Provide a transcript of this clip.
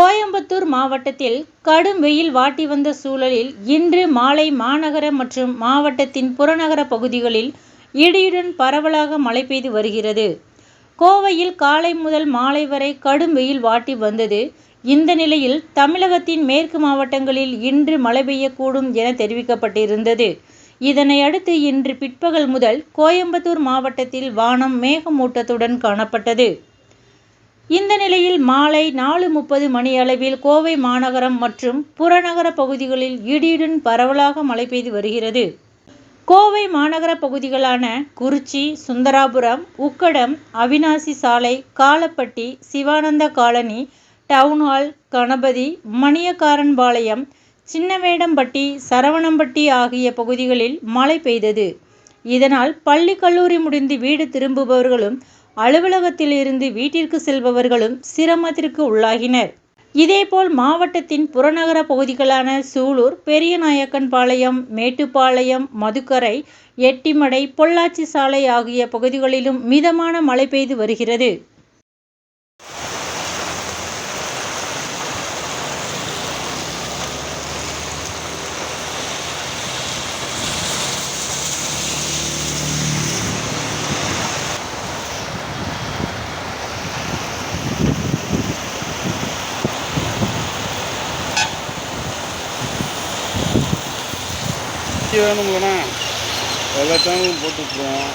கோயம்புத்தூர் மாவட்டத்தில் கடும் வெயில் வாட்டி வந்த சூழலில் இன்று மாலை மாநகர மற்றும் மாவட்டத்தின் புறநகர பகுதிகளில் இடியுடன் பரவலாக மழை பெய்து வருகிறது. கோவையில் காலை முதல் மாலை வரை கடும் வெயில் வாட்டி வந்தது. இந்த நிலையில் தமிழகத்தின் மேற்கு மாவட்டங்களில் இன்று மழை பெய்யக்கூடும் என தெரிவிக்கப்பட்டிருந்தது. இதனையடுத்து இன்று பிற்பகல் முதல் கோயம்புத்தூர் மாவட்டத்தில் வானம் மேகமூட்டத்துடன் காணப்பட்டது. இந்த நிலையில் மாலை 4:30 மணியளவில் கோவை மாநகரம் மற்றும் புறநகர பகுதிகளில் இடியுடன் பரவலாக மழை பெய்து வருகிறது. கோவை மாநகர பகுதிகளான குறிச்சி, சுந்தராபுரம், உக்கடம், அவிநாசி சாலை, காலப்பட்டி, சிவானந்தா காலனி, டவுன்ஹால், கணபதி, மணியக்காரன்பாளையம், சின்னவேடம்பட்டி, சரவணம்பட்டி ஆகிய பகுதிகளில் மழை பெய்தது. இதனால் பள்ளி, கல்லூரி முடிந்து வீடு திரும்புபவர்களும், அலுவலகத்தில் இருந்து வீட்டிற்கு செல்பவர்களும் சிரமத்திற்கு உள்ளாகினர். இதேபோல் மாவட்டத்தின் புறநகர பகுதிகளான சூலூர், பெரியநாயக்கன்பாளையம், மேட்டுப்பாளையம், மதுக்கரை, எட்டிமடை, பொள்ளாச்சி சாலை ஆகிய பகுதிகளிலும் மிதமான மழை பெய்து வருகிறது. வேணுங்களா எல்லா சேனலும் போட்டு விட்டுருவோம்.